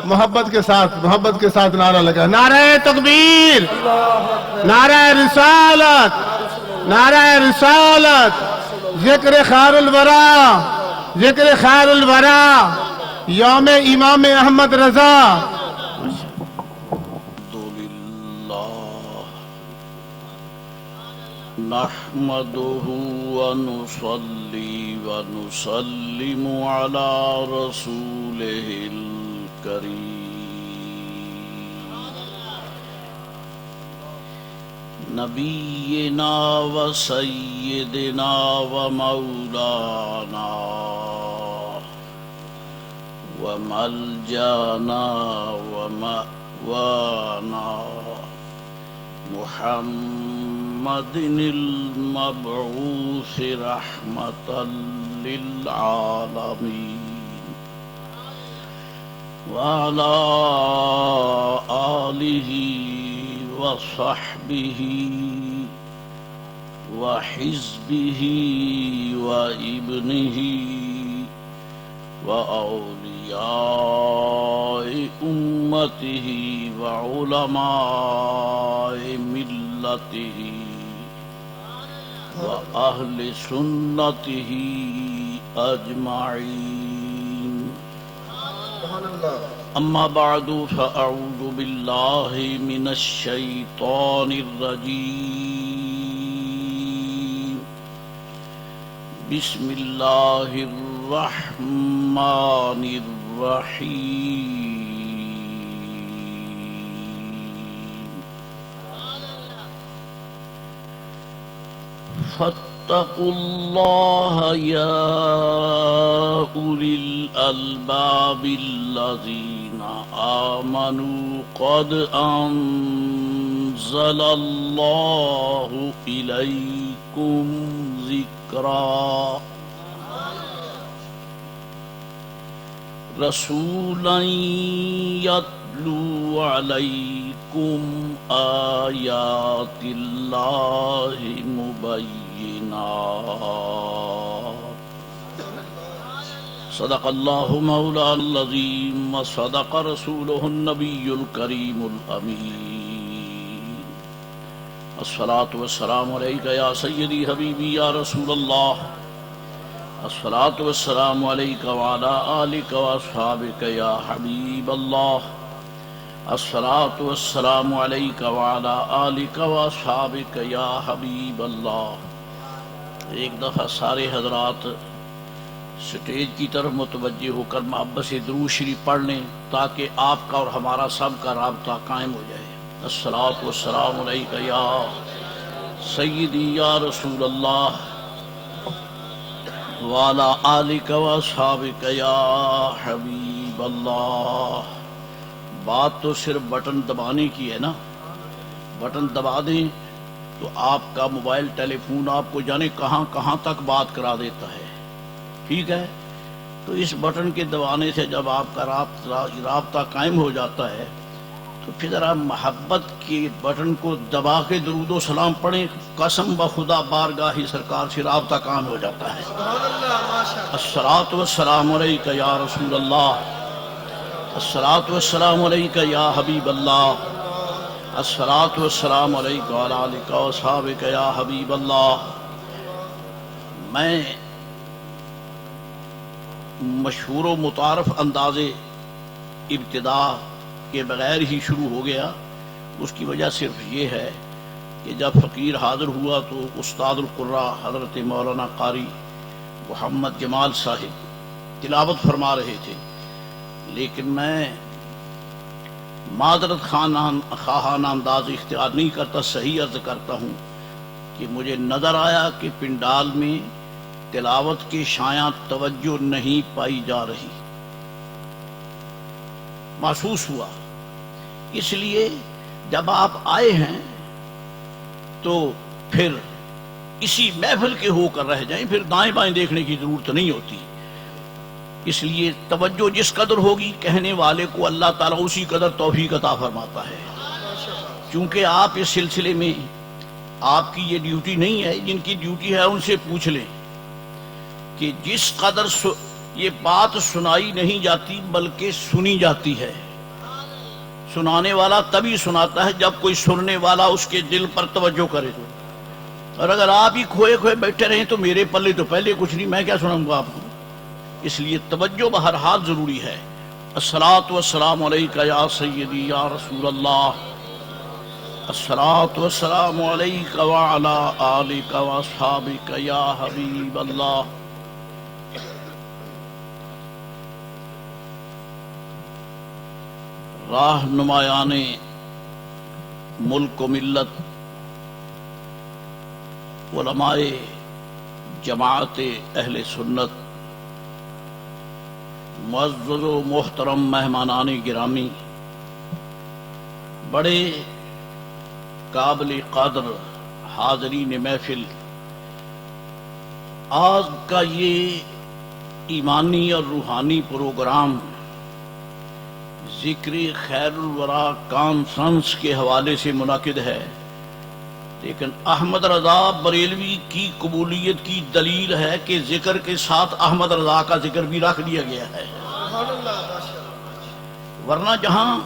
محبت کے ساتھ نعرہ لگا، نعرہ تکبیر، نعرہ رسالت، نعرہ رسالت، ذکر خیر الورا، ذکر خیر الورا، یوم امام احمد رضا۔ نحمده ونصلي ونسلم على رسوله الكريم نبينا وسيدنا ومولانا وملجانا ومأوانا محمد المبعوث رحمة للعالمين وعلى آله وصحبه وحزبه وابنه وأولياء أمته وعلماء ملته وأهل سنته أجمعين أما بعد فأعوذ بالله من الشيطان الرجيم بسم الله الرحمن الرحيم فاتقوا الله يا أولي الألباب الذين آمنوا قد أنزل الله إليكم ذكرا رسولا يتلو عليكم آيات الله مبينات صدق الله مولانا العظيم وصدق رسوله النبي الكريم الأمين الصلاة والسلام عليك يا سيدي حبيبي يا رسول الله الصلاة والسلام عليك وعلى آلك وأصحابك يا حبيب الله الصلاة والسلام عليك وعلى آلك وأصحابك يا حبيب الله۔ ایک دفعہ سارے حضرات سٹیج کی طرف متوجہ ہو کر محبت سے درود شریف پڑھ لیں تاکہ آپ کا اور ہمارا سب کا رابطہ قائم ہو جائے۔ الصلاة والسلام عليك يا سيدي يا رسول الله وعلى آلك وأصحابك يا حبيب الله۔ بات تو صرف بٹن دبانے کی ہے نا، بٹن دبا دیں تو آپ کا موبائل ٹیلی فون آپ کو جانے کہاں کہاں تک بات کرا دیتا ہے، ٹھیک ہے؟ تو اس بٹن کے دبانے سے جب آپ کا رابطہ قائم ہو جاتا ہے تو پھر ذرا محبت کے بٹن کو دبا کے درود و سلام پڑھیں، قسم بخدا بارگاہ سرکار سے رابطہ قائم ہو جاتا ہے۔ الصلاۃ والسلام علیک یا رسول اللہ، الصلاۃ والسلام علیک یا حبیب اللہ، الصلاۃ والسلام علیک وعلی آلک واصحابک یا حبیب اللہ۔ میں مشہور و متعارف انداز ابتدا کے بغیر ہی شروع ہو گیا، اس کی وجہ صرف یہ ہے کہ جب فقیر حاضر ہوا تو استاد القراء حضرت مولانا قاری محمد جمال صاحب تلاوت فرما رہے تھے، لیکن میں معذرت خواہانہ انداز اختیار نہیں کرتا، صحیح عرض کرتا ہوں کہ مجھے نظر آیا کہ پنڈال میں تلاوت کی شایع توجہ نہیں پائی جا رہی، محسوس ہوا۔ اس لیے جب آپ آئے ہیں تو پھر اسی محفل کے ہو کر رہ جائیں، پھر دائیں بائیں دیکھنے کی ضرورت نہیں ہوتی۔ اس لیے توجہ جس قدر ہوگی کہنے والے کو اللہ تعالیٰ اسی قدر توفیق عطا فرماتا ہے۔ چونکہ آپ اس سلسلے میں آپ کی یہ ڈیوٹی نہیں ہے، جن کی ڈیوٹی ہے ان سے پوچھ لیں کہ جس قدر یہ بات سنائی نہیں جاتی بلکہ سنی جاتی ہے. سنانے والا تبھی سناتا ہے جب کوئی سننے والا اس کے دل پر توجہ کرے تو. اور اگر آپ ہی کھوئے کھوئے بیٹھے رہیں تو میرے پلے تو پہلے کچھ نہیں، میں کیا سناؤں گا آپ کو. اس لیے توجہ بہرحال ضروری ہے. الصلاۃ والسلام علیک یا سیدی یا رسول اللہ، الصلاۃ والسلام علیک وعلی آلک واصحابک یا حبیب اللہ. راہ نمایان ملک و ملت علماء جماعت اہل سنت، معزز و محترم مہمانان گرامی، بڑے قابل قدر حاضرین محفل، آج کا یہ ایمانی اور روحانی پروگرام ذکر خیر الورا کانفرنس کے حوالے سے منعقد ہے، لیکن احمد رضا بریلوی کی قبولیت کی دلیل ہے کہ ذکر کے ساتھ احمد رضا کا ذکر بھی رکھ دیا گیا ہے. ورنہ جہاں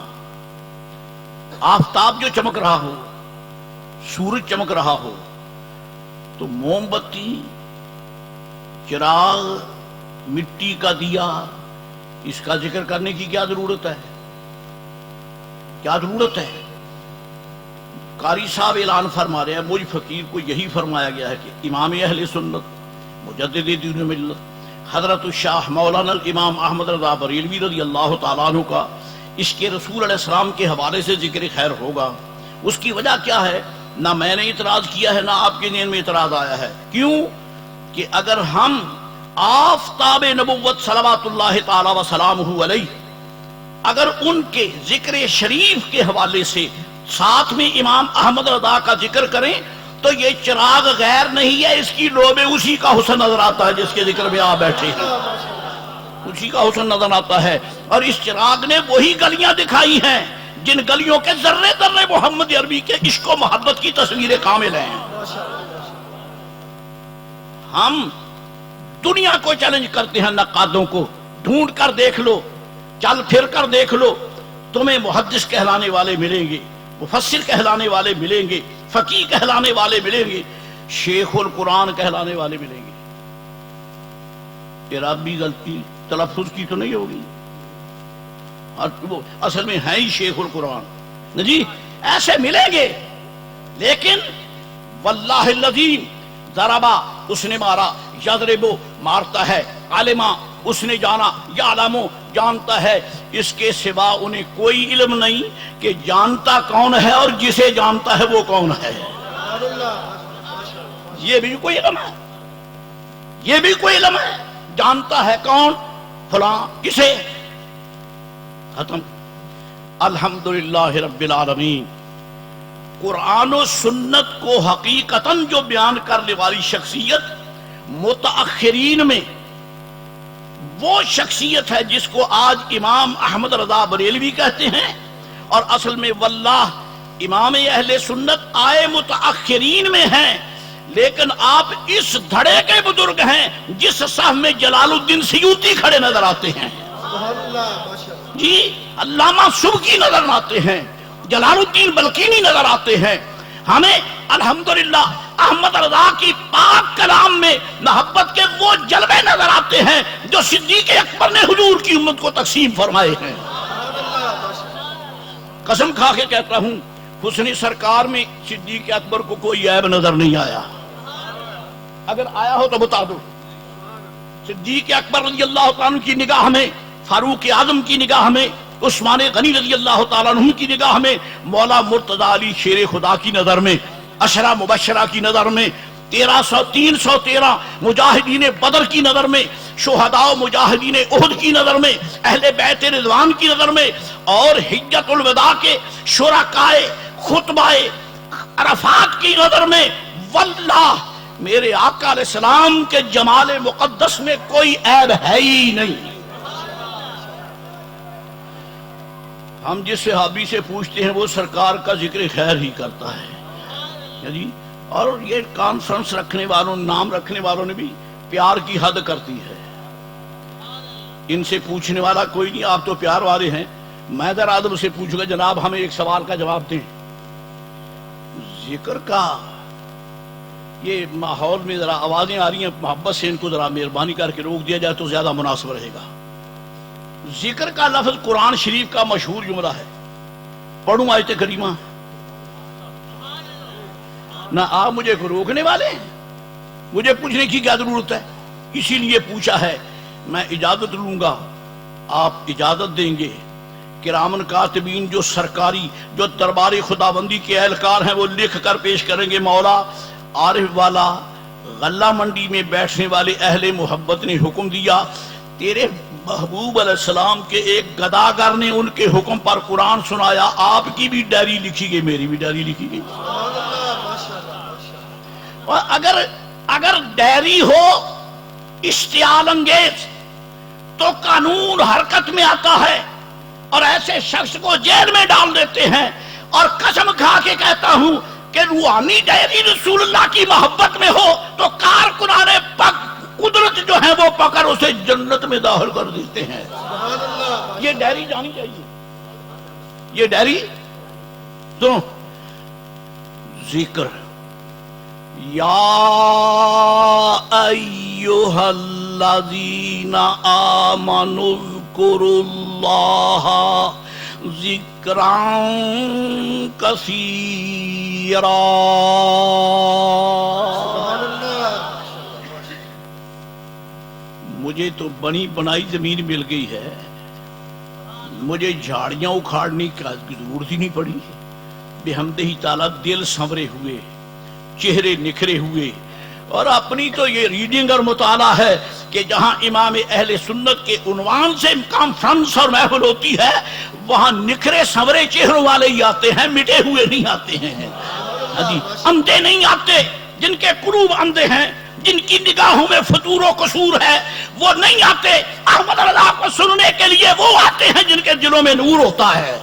آفتاب جو چمک رہا ہو، سورج چمک رہا ہو، تو موم بتی، چراغ، مٹی کا دیا، اس کا ذکر کرنے کی کیا ضرورت ہے؟ کیا ضرورت ہے؟ قاری صاحب اعلان فرما رہے ہیں، مجھ فقیر کو یہی فرمایا گیا ہے کہ امام اہل سنت مجدد دین و ملت حضرت الشاہ مولانا الامام احمد رضا بریلوی رضی اللہ تعالیٰ عنہ کا اس کے رسول علیہ السلام کے حوالے سے ذکر خیر ہوگا. اس کی وجہ کیا ہے؟ نہ میں نے اعتراض کیا ہے، نہ آپ کے ذہن میں اعتراض آیا ہے. کیوں کہ اگر ہم آفتاب نبوت صلوات اللہ تعالی وسلامہ علیہ اگر ان کے ذکر شریف کے حوالے سے ساتھ میں امام احمد رضا کا ذکر کریں تو یہ چراغ غیر نہیں ہے، اس کی لو میں اسی کا حسن نظر آتا ہے جس کے ذکر میں آپ بیٹھے ہیں، اسی کا حسن نظر آتا ہے. اور اس چراغ نے وہی گلیاں دکھائی ہیں جن گلیوں کے ذرے ذرے محمد عربی کے عشق و محبت کی تصویریں کامل ہیں. ہم دنیا کو چیلنج کرتے ہیں، نقادوں کو، ڈھونڈ کر دیکھ لو، چل پھر کر دیکھ لو، تمہیں محدث کہلانے والے ملیں گے، مفسر کہلانے والے ملیں گے، فقیہ کہلانے والے ملیں گے، شیخ القرآن کہلانے والے ملیں گے. عربی غلطی تلفظ کی تو نہیں ہوگی، اصل میں ہے ہی شیخ القرآن جی، ایسے ملیں گے. لیکن واللہ الذی ضربا، اس نے مارا، یضربو مارتا ہے، علما اس نے جانا، یعلمو جانتا ہے، اس کے سوا انہیں کوئی علم نہیں کہ جانتا کون ہے اور جسے جانتا ہے وہ کون ہے. یہ بھی کوئی علم ہے، یہ بھی کوئی علم ہے. جانتا ہے کون؟ فلاں. کسے؟ ختم. الحمدللہ رب العالمین. قرآن و سنت کو حقیقتاً جو بیان کرنے والی شخصیت متأخرین میں وہ شخصیت ہے جس کو آج امام احمد رضا بریلوی کہتے ہیں، اور اصل میں واللہ امام اہل سنت آئے متأخرین میں ہیں، لیکن آپ اس دھڑے کے بزرگ ہیں جس صف میں جلال الدین سیوطی کھڑے نظر آتے ہیں جی، علامہ سبکی نظر آتے ہیں، جلال الدین بلقینی نظر آتے ہیں. ہمیں الحمدللہ احمد رضا کی پاک کلام میں محبت کے وہ جلوے نظر آتے ہیں جو صدیق اکبر نے حضور کی امت کو تقسیم فرمائے ہیں. قسم کھا کے کہتا ہوں، حسن سرکار میں صدیق اکبر کو کوئی عیب نظر نہیں آیا. اگر آیا ہو تو بتا دو. صدیق اکبر رضی اللہ عنہ کی نگاہ میں، فاروق اعظم کی نگاہ میں، عثمان غنی رضی اللہ تعالیٰ عنہ کی نگاہ میں، مولا مرتضی علی شیر خدا کی نظر میں، عشرہ مبشرہ کی نظر میں، 313 مجاہدین بدر کی نظر میں، شہداء مجاہدین احد کی نظر میں، اہل بیت رضوان کی نظر میں، اور حجۃ الوداع کے شرکائے خطبہ عرفات کی نظر میں، واللہ میرے آقا علیہ السلام کے جمال مقدس میں کوئی عیب ہے ہی نہیں. ہم جس صحابی سے پوچھتے ہیں وہ سرکار کا ذکر خیر ہی کرتا ہے جی. اور یہ کانفرنس رکھنے والوں، نام رکھنے والوں نے بھی پیار کی حد کرتی ہے. ان سے پوچھنے والا کوئی نہیں، آپ تو پیار والے ہیں، میں در آدم سے پوچھوں گا جناب ہمیں ایک سوال کا جواب دیں۔ ذکر کا یہ ماحول میں ذرا آوازیں آ رہی ہیں، محبت سے ان کو ذرا مہربانی کر کے روک دیا جائے تو زیادہ مناسب رہے گا۔ ذکر کا لفظ قرآن شریف کا مشہور جملہ ہے، پڑھوں آیت کریمہ؟ نہ آپ مجھے کو روکنے والے ہیں، مجھے پوچھنے کی کیا ضرورت ہے؟ اسی لیے پوچھا ہے، میں اجازت لوں گا، آپ اجازت دیں گے؟ کرامن کاتبین جو سرکاری جو دربار خداوندی کے اہلکار ہیں وہ لکھ کر پیش کریں گے، مولا عارف والا غلہ منڈی میں بیٹھنے والے اہل محبت نے حکم دیا، تیرے محبوب علیہ السلام کے ایک گداگر نے ان کے حکم پر قرآن سنایا، آپ کی بھی ڈائری لکھی گئی، میری بھی ڈائری لکھی گئی۔ اور اگر ڈائری ہو اشتعال انگیز تو قانون حرکت میں آتا ہے اور ایسے شخص کو جیل میں ڈال دیتے ہیں، اور قسم کھا کے کہتا ہوں کہ روحانی ڈائری رسول اللہ کی محبت میں ہو تو کارکنان پاک قدرت جو ہے وہ پکڑ اسے جنت میں داخل کر دیتے ہیں۔ یہ ڈائری جانی چاہیے، یہ ڈائری تو ذکر یا ایھا الذین آمنوا اذکروا اللہ ذکرا کثیرا۔ مجھے تو بنی بنائی زمین مل گئی ہے، مجھے جھاڑیاں اکھاڑنے کی ضرورت ہی نہیں پڑی، بحمدہ تعالیٰ دل سنورے ہوئے، چہرے نکھرے ہوئے، اور اپنی تو یہ ریڈنگ اور مطالعہ ہے کہ جہاں امام اہل سنت کے عنوان سے کانفرنس اور محفل ہوتی ہے وہاں نکھرے سنورے چہروں والے ہی آتے ہیں، مٹے ہوئے نہیں آتے ہیں، اندھے نہیں آتے، جن کے قلوب اندھے ہیں، جن کی نگاہوں میں فتور و قصور ہے وہ نہیں آتے، احمد رضا کو سننے کے لیے وہ آتے ہیں جن کے دلوں میں نور ہوتا ہے،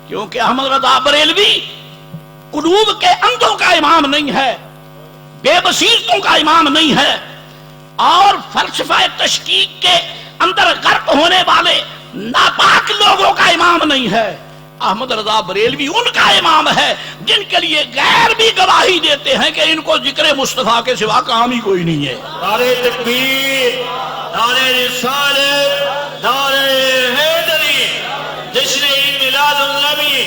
کیونکہ احمد رضا بریلوی قلوب کے اندھوں کا امام نہیں ہے، بے بصیرتوں کا امام نہیں ہے، اور فلسفہ تشکیک کے اندر غرق ہونے والے ناپاک لوگوں کا امام نہیں ہے۔ احمد رضا بریلوی ان کا امام ہے جن کے لیے غیر بھی گواہی دیتے ہیں کہ ان کو ذکر مصطفیٰ کے سوا کام ہی کوئی نہیں ہے۔ نعرہ تکبیر، نعرہ رسالت، نعرہ حیدری، جشن عید میلاد النبی،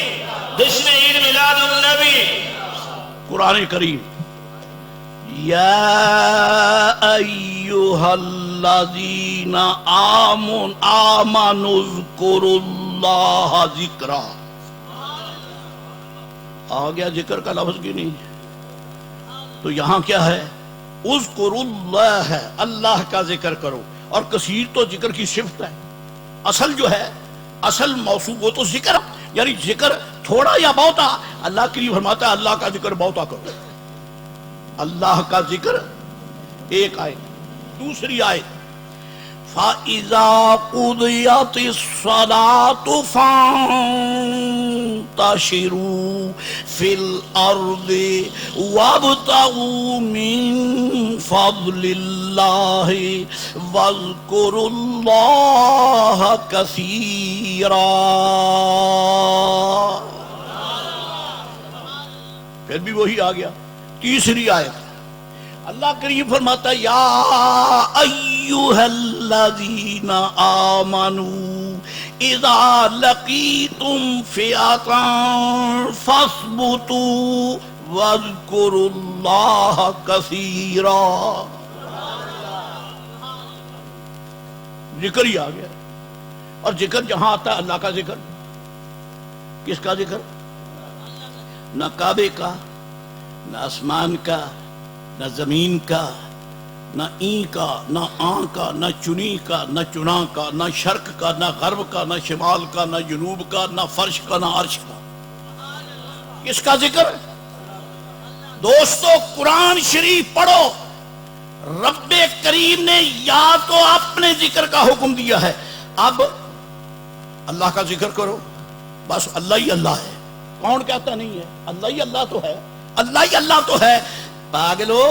جشن عید میلاد النبی۔ قرآن کریم یا ایھا الذین آمنوا اذکروا اللہ ذکرا، آ گیا ذکر کا لفظ کی نہیں، تو یہاں کیا ہے؟ اذکروا اللہ ہے، اللہ کا ذکر کرو، اور کثیر تو ذکر کی صفت ہے، اصل جو ہے اصل موصوف وہ تو ذکر، یعنی ذکر تھوڑا یا بہتا، اللہ کے لیے فرماتا ہے اللہ کا ذکر بہتا کرو، اللہ کا ذکر ایک آیت۔ دوسری آیت فَإِذَا قُضِيَتِ الصَّلَاةُ فَانتَشِرُوا فِي الْأَرْضِ وَابْتَغُوا مِن فَضْلِ اللَّهِ وَاذْكُرُوا اللَّهَ كَثِيرًا۔ پھر بھی وہی آ گیا، تیسری آیت اللہ کریم فرماتا ہے یا ایھا الذین آمنوا اذا لقیتم فئۃ فاثبتوا واذکروا اللہ کثیرا۔ ذکر ہی آ گیا، اور ذکر جہاں آتا ہے اللہ کا ذکر، کس کا ذکر؟ نہ کعبے کا، نہ آسمان کا، نہ زمین کا، نہ این کا، نہ آن کا، نہ چنی کا، نہ چنا کا، نہ شرق کا، نہ غرب کا، نہ شمال کا، نہ جنوب کا، نہ فرش کا، نہ عرش کا۔ کس کا ذکر؟ دوستو قرآن شریف پڑھو، رب کریم نے یا تو اپنے ذکر کا حکم دیا ہے، اب اللہ کا ذکر کرو، بس اللہ ہی اللہ ہے، کون کہتا نہیں ہے؟ اللہ ہی اللہ تو ہے، اللہ ہی اللہ تو ہے۔ پاگلو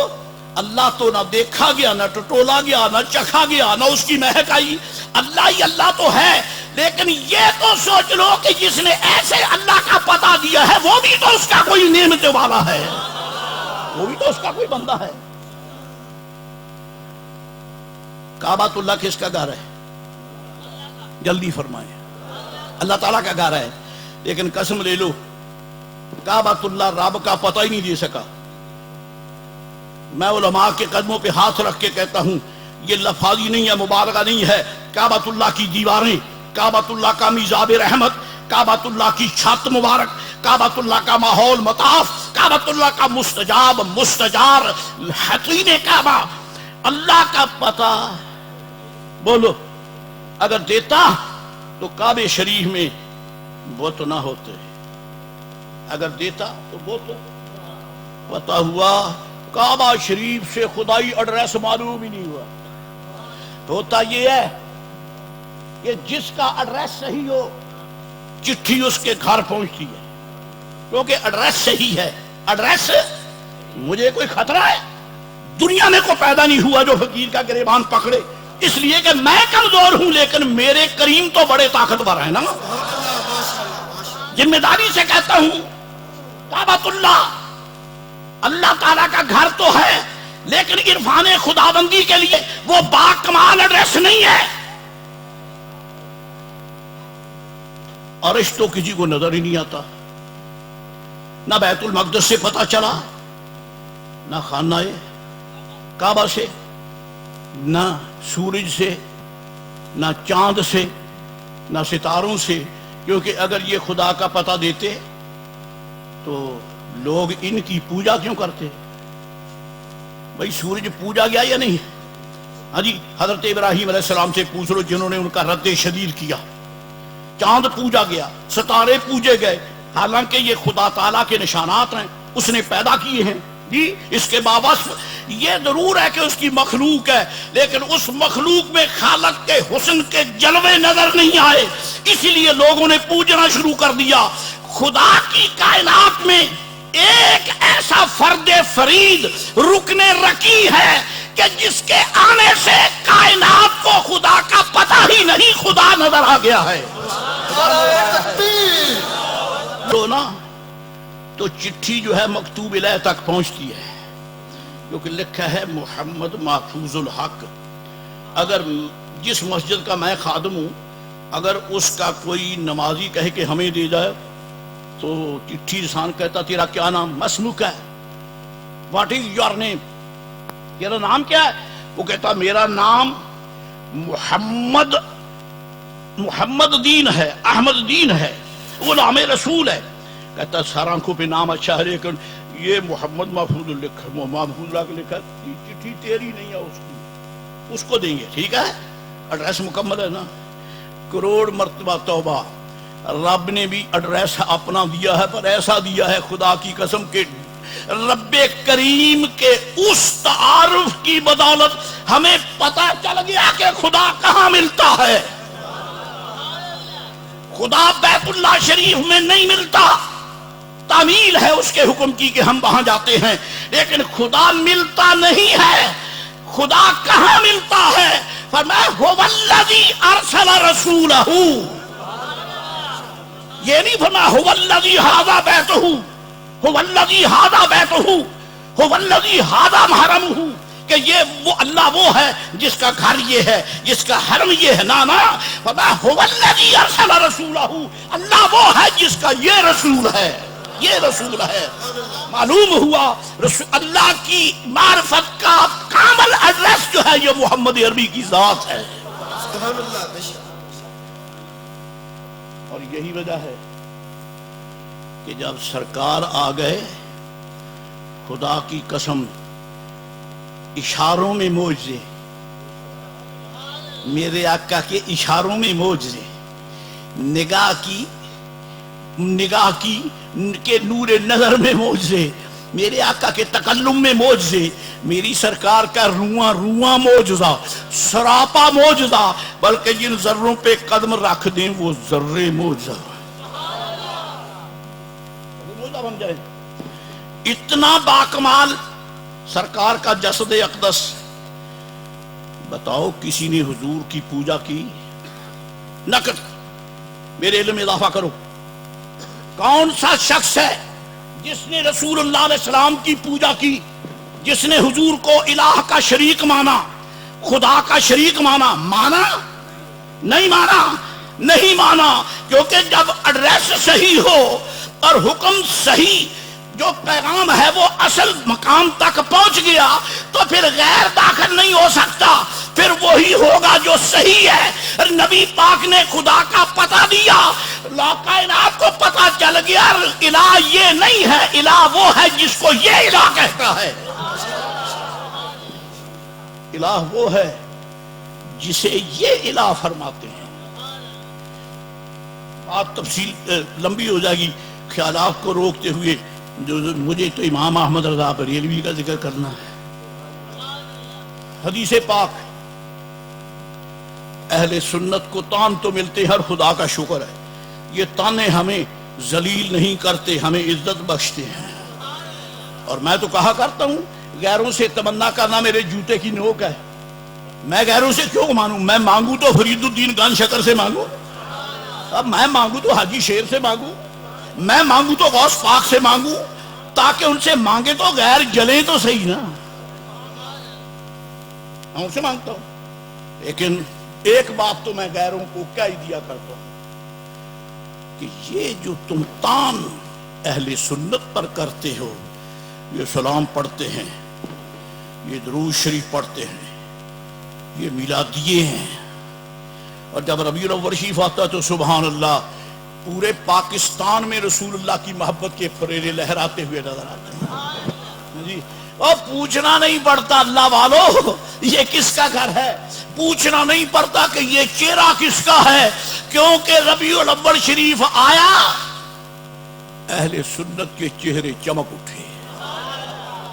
اللہ تو نہ دیکھا گیا، نہ ٹٹولا گیا، نہ چکھا گیا، نہ اس کی مہک آئی. اللہ ہی اللہ تو ہے، لیکن یہ تو سوچ لو کہ جس نے ایسے اللہ کا پتہ دیا ہے وہ بھی تو اس کا کوئی نعمت والا ہے، وہ بھی تو اس کا کوئی بندہ ہے. کعبۃ اللہ کس کا گھر ہے؟ جلدی فرمائیں. اللہ تعالیٰ کا گھر ہے، لیکن قسم لے لو کعبۃ اللہ رب کا پتہ ہی نہیں دے سکا. میں علماء کے قدموں پہ ہاتھ رکھ کے کہتا ہوں یہ لفاظی نہیں ہے، مبالغہ نہیں ہے. کعبۃ اللہ کی دیواریں، کعبۃ اللہ کا میزاب رحمت، کعبۃ اللہ کی چھت مبارک، کعبۃ اللہ کا ماحول مطاف، کعبۃ اللہ کا مستجاب مستجار حسین کعبہ، اللہ کا پتہ. بولو اگر دیتا تو کعبہ شریف میں بت نہ ہوتے، اگر دیتا تو بت پتہ ہوا. کعبہ شریف سے خدائی ایڈریس معلوم ہی نہیں ہوا. ہوتا یہ ہے کہ جس کا ایڈریس صحیح ہو چٹھی اس کے گھر پہنچتی ہے، کیونکہ ایڈریس صحیح ہے. ایڈریس مجھے کوئی خطرہ ہے؟ دنیا میں کوئی پیدا نہیں ہوا جو فقیر کا گریبان پکڑے، اس لیے کہ میں کمزور ہوں لیکن میرے کریم تو بڑے طاقتور ہیں نا. ذمہ داری سے کہتا ہوں کعبۃ اللہ اللہ تعالیٰ کا گھر تو ہے، لیکن عرفان خداوندی کے لیے وہ با کمال ایڈریس نہیں ہے. عرش تو کسی کو نظر ہی نہیں آتا، نہ بیت المقدس سے پتہ چلا، نہ خانہ کعبہ سے، نہ سورج سے، نہ چاند سے، نہ ستاروں سے. کیونکہ اگر یہ خدا کا پتہ دیتے تو لوگ ان کی پوجا کیوں کرتے؟ بھائی سورج پوجا گیا یا نہیں؟ ہاں جی، حضرت ابراہیم علیہ السلام سے پوچھ لو جنہوں نے ان کا رد شدید کیا. چاند پوجا گیا، ستارے پوجے گئے، حالانکہ یہ خدا تعالیٰ کے نشانات ہیں، اس نے پیدا کیے ہیں. جی اس کے باوجود یہ ضرور ہے کہ اس کی مخلوق ہے، لیکن اس مخلوق میں خالق کے حسن کے جلوے نظر نہیں آئے، اسی لیے لوگوں نے پوجنا شروع کر دیا. خدا کی کائنات میں ایک ایسا فرد فرید رکن رکی ہے کہ جس کے آنے سے کائنات کو خدا کا پتہ ہی نہیں، خدا نظر آ گیا ہے. تو نا تو چٹھی جو ہے مکتوب الیہ تک پہنچتی ہے، کیونکہ لکھا ہے محمد محفوظ الحق. اگر جس مسجد کا میں خادم ہوں اگر اس کا کوئی نمازی کہے کہ ہمیں دے جائے تو چٹھی انسان کہتا تیرا کیا نام؟ مسلوک ہے. What is your name? تیرا نام کیا ہے؟ وہ کہتا میرا نام محمد دین ہے، احمد دین ہے، وہ نام رسول ہے. کہتا سر آنکھوں پہ نام اچھا ہے لیکن یہ محمد محفوظ لکھا، چٹھی تیری نہیں ہے، اس کو دیں گے. ٹھیک ہے، ایڈریس مکمل ہے نا. کروڑ مرتبہ توبہ، رب نے بھی ایڈریس اپنا دیا ہے، پر ایسا دیا ہے خدا کی قسم کے رب کریم کے اس تعارف کی بدولت ہمیں پتہ چل گیا کہ خدا کہاں ملتا ہے. خدا بیت اللہ شریف میں نہیں ملتا، تعمیل ہے اس کے حکم کی کہ ہم وہاں جاتے ہیں، لیکن خدا ملتا نہیں ہے. خدا کہاں ملتا ہے؟ فرمایا هو الذی ارسل رسولہ. یہ نہیں فرمایا هو الذی ھذا بیتہ، هو الذی ھذا بیتہ، هو الذی ھذا محرمہ، کہ یہ وہ اللہ وہ ہے جس کا گھر یہ ہے، جس کا حرم یہ ہے. نا فرمایا هو الذی ارسل رسولہ، اللہ وہ ہے جس کا یہ رسول ہے، یہ رسول ہے. معلوم ہوا اللہ کی معرفت کا کامل ایڈریس جو ہے یہ محمد عربی کی ذات ہے. اور یہی وجہ ہے کہ جب سرکار آ گئے خدا کی قسم اشاروں میں معجزے، میرے آقا کے اشاروں میں معجزے، نگاہ کی کے نور نظر میں معجزے، میرے آقا کے تکلم میں معجزے، میری سرکار کا رواں معجزہ، سراپا معجزہ، بلکہ جن ذروں پہ قدم رکھ دیں وہ ذرے معجزہ بن جائے. اتنا باکمال سرکار کا جسد اقدس. بتاؤ کسی نے حضور کی پوجا کی؟ نہ کر. میرے علم میں اضافہ کرو. کون سا شخص ہے جس نے رسول اللہ علیہ السلام کی پوجا کی، جس نے حضور کو الہ کا شریک مانا، خدا کا شریک مانا؟ مانا نہیں مانا، نہیں مانا. کیونکہ جب ایڈریس صحیح ہو اور حکم صحیح، جو پیغام ہے وہ اصل مقام تک پہنچ گیا، تو پھر غیر داخل نہیں ہو سکتا. پھر وہی ہوگا جو صحیح ہے. نبی پاک نے خدا کا پتہ دیا، کائنات کو پتہ چل گیا الہ یہ نہیں ہے، الہ وہ ہے جس کو یہ الہ کہتا ہے. الہ وہ ہے جسے یہ الہ فرماتے ہیں. بات تفصیل لمبی ہو جائے گی، خیالات کو روکتے ہوئے مجھے تو امام احمد رضا بریلوی کا ذکر کرنا ہے. حدیث پاک، اہل سنت کو تان تو ملتے ہر خدا کا شکر ہے. یہ تانے ہمیں ذلیل نہیں کرتے، ہمیں عزت بخشتے ہیں. اور میں تو کہا کرتا ہوں غیروں سے تمنا کرنا میرے جوتے کی نوک ہے. میں غیروں سے کیوں مانوں؟ میں مانگوں تو فرید الدین گن شکر سے مانگوں، اب میں مانگوں تو حاجی شیر سے مانگوں، میں مانگوں تو غوث پاک سے مانگوں، تاکہ ان سے مانگے تو غیر جلیں تو صحیح نا. میں ان سے مانگتا ہوں، لیکن ایک بات تو میں غیروں کو کہہ ہی دیا کرتا ہوں کہ یہ جو تم تان اہل سنت پر کرتے ہو، یہ سلام پڑھتے ہیں، یہ درود شریف پڑھتے ہیں، یہ میلادیے ہیں، اور جب ربیع الاول شریف آتا ہے تو سبحان اللہ پورے پاکستان میں رسول اللہ کی محبت کے پریرے لہراتے ہوئے نظر آتے ہیں جی. اور پوچھنا نہیں پڑتا اللہ والو یہ کس کا گھر ہے، پوچھنا نہیں پڑتا کہ یہ چہرہ کس کا ہے، کیونکہ ربیع الاول شریف آیا اہل سنت کے چہرے چمک اٹھے،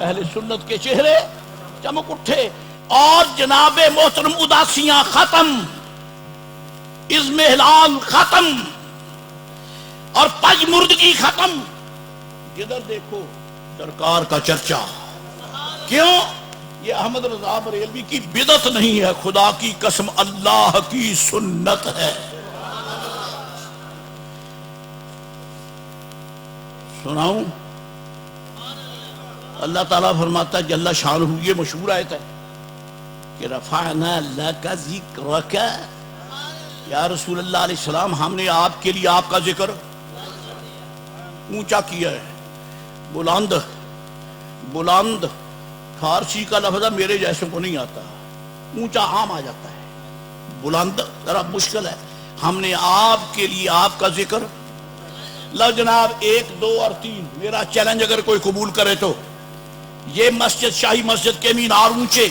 اہل سنت کے چہرے چمک اٹھے، اور جناب محترم اداسیاں ختم، اضمحلال ختم، اور پج مردگی ختم. جدھر دیکھو سرکار کا چرچا. کیوں؟ یہ احمد رضا بریلوی کی بدعت نہیں ہے، خدا کی قسم اللہ کی سنت ہے. سناؤں؟ اللہ تعالیٰ فرماتا ہے جل شانہ، یہ مشہور آیت ہے کہ رفعنا لک ذکرک، یا رسول اللہ علیہ السلام ہم نے آپ کے لیے آپ کا ذکر اونچا کیا ہے. بلند، بلند فارسی کا لفظ ہے، میرے جیسے کو نہیں آتا، اونچا عام آ جاتا ہے، بلند ذرا مشکل ہے. ہم نے آپ کے لیے آپ کا ذکر. لو جناب 1 2 اور 3 میرا چیلنج اگر کوئی قبول کرے تو یہ مسجد شاہی مسجد کے مینار اونچے،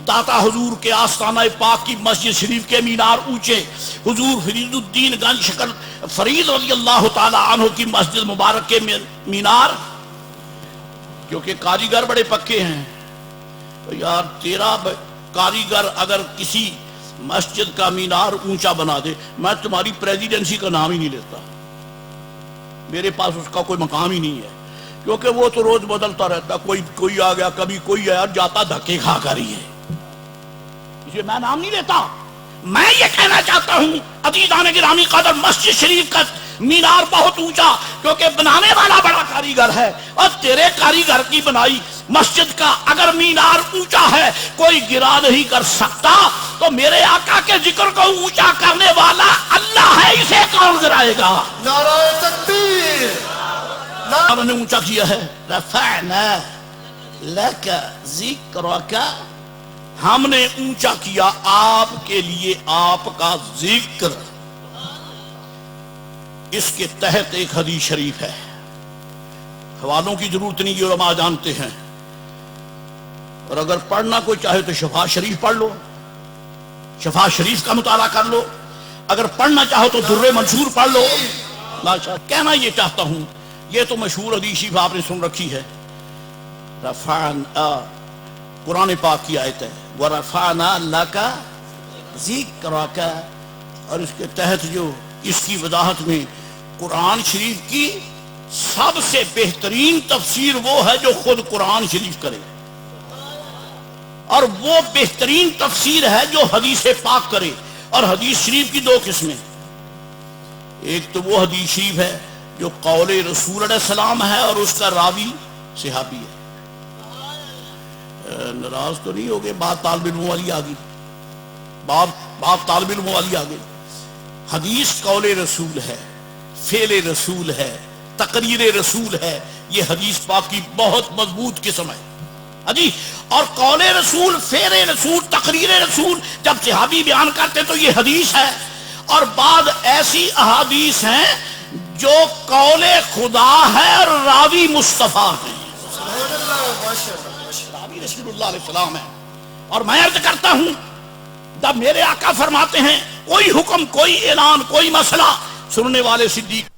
داتا حضور کے آستانہ پاک کی مسجد شریف کے مینار اونچے، حضور فرید الدین گنج شکر فرید رضی اللہ تعالی عنہ کی مسجد مبارک کے مینار. کیونکہ کاریگر بڑے پکے ہیں. یار تیرا کاریگر اگر کسی مسجد کا مینار اونچا بنا دے، میں تمہاری پریزیڈنسی کا نام ہی نہیں لیتا، میرے پاس اس کا کوئی مقام ہی نہیں ہے. کیونکہ وہ تو روز بدلتا رہتا، کوئی آ گیا، کبھی کوئی آیا، جاتا دھکے کھا کر ہی ہے، اسے میں نام نہیں لیتا. میں یہ کہنا چاہتا ہوں عزیزان گرامی قدر، مسجد شریف کا مینار بہت اونچا، کیونکہ بنانے والا بڑا کاریگر ہے، اور تیرے کاریگر کی بنائی مسجد کا اگر مینار اونچا ہے کوئی گرا نہیں کر سکتا، تو میرے آقا کے ذکر کو اونچا کرنے والا اللہ ہے، اسے کون گرائے گا؟ نعرہ تکبیر. ہم نے اونچا کیا ہے. رفعنا لک ذکرک، ہم نے اونچا کیا آپ کے لیے آپ کا ذکر. اس کے تحت ایک حدیث شریف ہے، حوالوں کی ضرورت نہیں، یہ علماء جانتے ہیں. اور اگر پڑھنا کوئی چاہے تو شفا شریف پڑھ لو، شفا شریف کا مطالعہ کر لو. اگر پڑھنا چاہو تو در منصور پڑھ لو. کہنا یہ چاہتا ہوں، یہ تو مشہور حدیث شریف آپ نے سن رکھی ہے. رفعنا قرآن پاک کی آیت ہے، وَرَفَعْنَا لَكَ ذِكْرَكَ، اور اس کے تحت جو اس کی وضاحت میں قرآن شریف کی سب سے بہترین تفسیر وہ ہے جو خود قرآن شریف کرے. اور وہ بہترین تفسیر ہے جو حدیث پاک کرے. اور حدیث شریف کی دو قسمیں، ایک تو وہ حدیث شریف ہے جو قول رسول علیہ السلام ہے اور اس کا راوی صحابی ہے. ناراض تو نہیں ہوگے، بات طالب علم والی آگئی، بات طالب علم والی آگئی. حدیث قول رسول ہے، فعل رسول ہے، تقریر رسول ہے. یہ حدیث پاک کی بہت مضبوط قسم ہے جی. اور قول رسول، فعل رسول، تقریر رسول جب صحابی بیان کرتے تو یہ حدیث ہے. اور بعض ایسی احادیث ہیں جو قول خدا ہے اور راوی مصطفیٰ ہیں، راوی رسول اللہ علیہ السلام ہے. اور میں عرض کرتا ہوں جب میرے آقا فرماتے ہیں کوئی حکم، کوئی اعلان، کوئی مسئلہ، سننے والے صدیق